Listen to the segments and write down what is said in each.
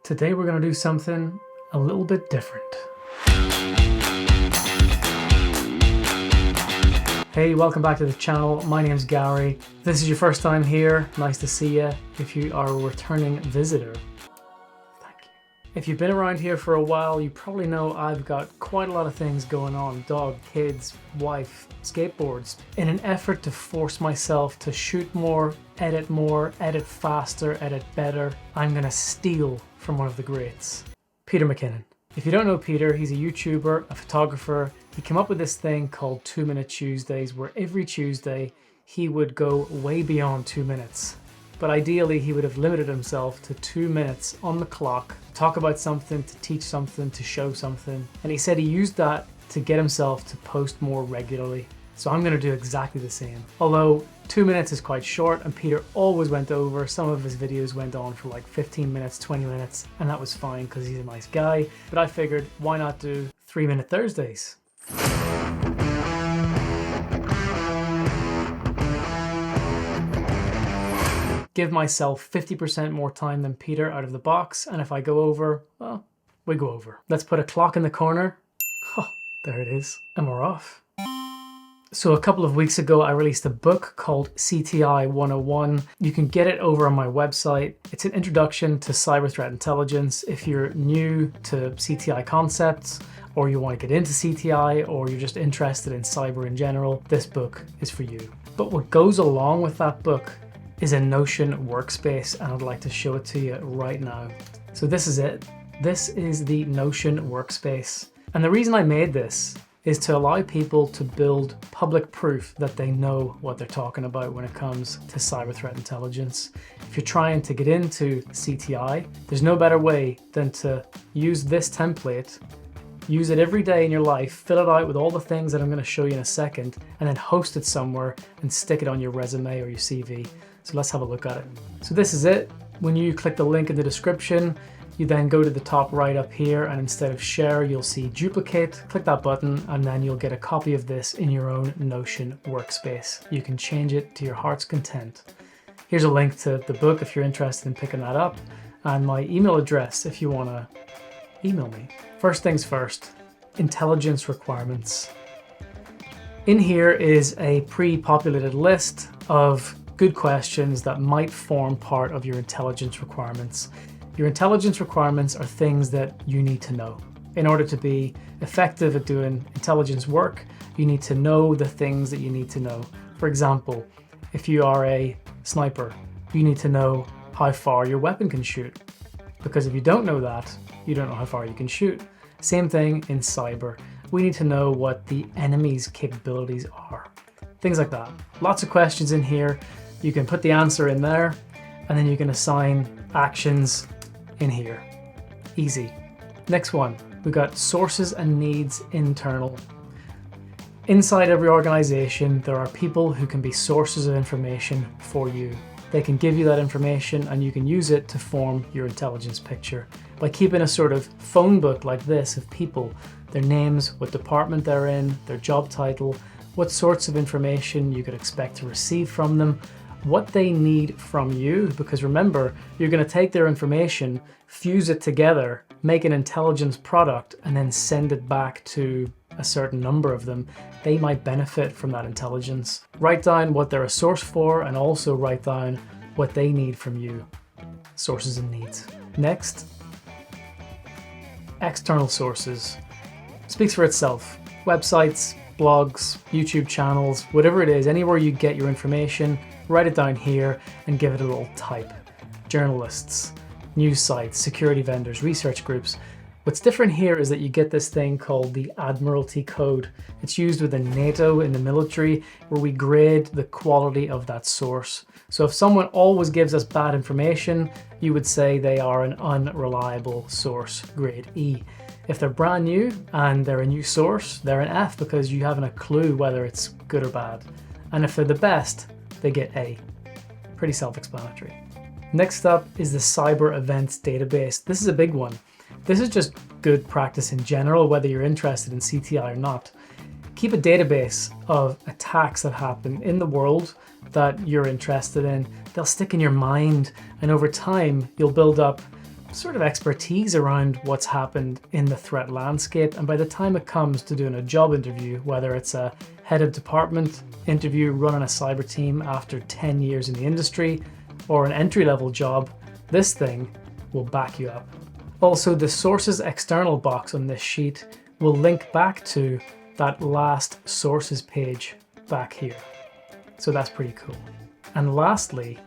Today we're going to do something a little bit different. Hey, welcome back to the channel. My name's Gary. If this is your first time here, nice to see you. If you are a returning visitor, thank you. If you've been around here for a while, you probably know I've got quite a lot of things going on. Dog, kids, wife, skateboards. In an effort to force myself to shoot more, edit faster, edit better, I'm gonna steal from one of the greats, Peter McKinnon. If you don't know Peter, he's a YouTuber, a photographer. He came up with this thing called 2 Minute Tuesdays, where every Tuesday he would go way beyond 2 minutes. But ideally, he would have limited himself to 2 minutes on the clock, talk about something, to teach something, to show something. And he said he used that to get himself to post more regularly. So I'm going to do exactly the same. Although 2 minutes is quite short and Peter always went over. Some of his videos went on for like 15 minutes, 20 minutes, and that was fine because he's a nice guy. But I figured, why not do 3 Minute Thursdays? Give myself 50% more time than Peter out of the box, and if I go over, well, we go over. Let's put a clock in the corner. Oh, there it is, and we're off. So a couple of weeks ago, I released a book called CTI 101. You can get it over on my website. It's an introduction to cyber threat intelligence. If you're new to CTI concepts, or you want to get into CTI, or you're just interested in cyber in general, this book is for you. But what goes along with that book is a Notion workspace, and I'd like to show it to you right now. So this is it. This is the Notion workspace. And the reason I made this is to allow people to build public proof that they know what they're talking about when it comes to cyber threat intelligence. If you're trying to get into CTI, there's no better way than to use this template, use it every day in your life, fill it out with all the things that I'm going to show you in a second, and then host it somewhere and stick it on your resume or your CV. So let's have a look at it. So this is it. When you click the link in the description, you then go to the top right up here, and instead of share, you'll see duplicate. Click that button, and then you'll get a copy of this in your own Notion workspace. You can change it to your heart's content. Here's a link to the book if you're interested in picking that up, and my email address if you want to email me. First things first, intelligence requirements. In here is a pre-populated list of good questions that might form part of your intelligence requirements. Your intelligence requirements are things that you need to know. In order to be effective at doing intelligence work, you need to know the things that you need to know. For example, if you are a sniper, you need to know how far your weapon can shoot. Because if you don't know that, you don't know how far you can shoot. Same thing in cyber. We need to know what the enemy's capabilities are. Things like that. Lots of questions in here. You can put the answer in there, and then you can assign actions in here. Easy. Next one, we've got sources and needs internal. Inside every organization, there are people who can be sources of information for you. They can give you that information and you can use it to form your intelligence picture. By keeping a sort of phone book like this of people, their names, what department they're in, their job title, what sorts of information you could expect to receive from them, what they need from you, because remember, you're going to take their information, fuse it together, make an intelligence product, and then send it back to a certain number of them. They might benefit from that intelligence. Write down what they're a source for, and also write down what they need from you. Sources and needs. Next, external sources. Speaks for itself. Websites, blogs, YouTube channels, whatever it is, anywhere you get your information, write it down here and give it a little type. Journalists, news sites, security vendors, research groups. What's different here is that you get this thing called the Admiralty Code. It's used within NATO in the military, where we grade the quality of that source. So if someone always gives us bad information, you would say they are an unreliable source, grade E. If they're brand new and they're a new source, they're an F because you haven't a clue whether it's good or bad. And if they're the best, they get A. Pretty self-explanatory. Next up is the Cyber Events Database. This is a big one. This is just good practice in general, whether you're interested in CTI or not. Keep a database of attacks that happen in the world that you're interested in. They'll stick in your mind, and over time, you'll build up sort of expertise around what's happened in the threat landscape, and by the time it comes to doing a job interview, whether it's a head of department interview running a cyber team after 10 years in the industry, or an entry-level job, this thing will back you up. Also, the sources external box on this sheet will link back to that last sources page back here. So that's pretty cool. And lastly,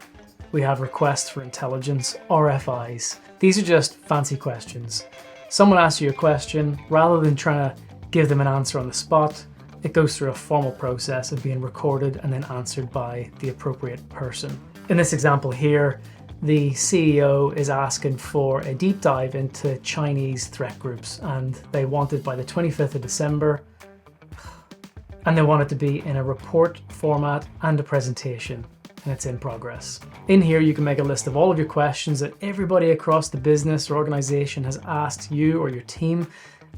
we have requests for intelligence, RFIs. These are just fancy questions. Someone asks you a question, rather than trying to give them an answer on the spot, it goes through a formal process of being recorded and then answered by the appropriate person. In this example here, the CEO is asking for a deep dive into Chinese threat groups, and they want it by the 25th of December, and they want it to be in a report format and a presentation, and it's in progress. In here, you can make a list of all of your questions that everybody across the business or organization has asked you or your team,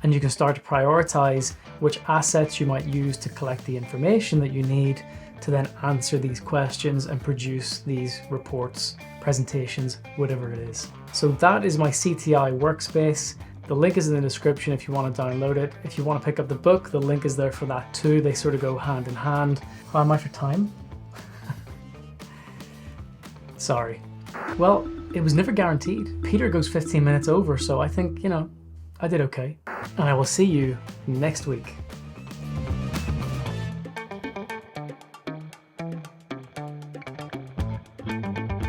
and you can start to prioritize which assets you might use to collect the information that you need to then answer these questions and produce these reports, presentations, whatever it is. So that is my CTI workspace. The link is in the description if you want to download it. If you want to pick up the book, the link is there for that too. They sort of go hand in hand. How am I for time? Sorry. Well, it was never guaranteed. Peter goes 15 minutes over, so I think, I did okay. And I will see you next week.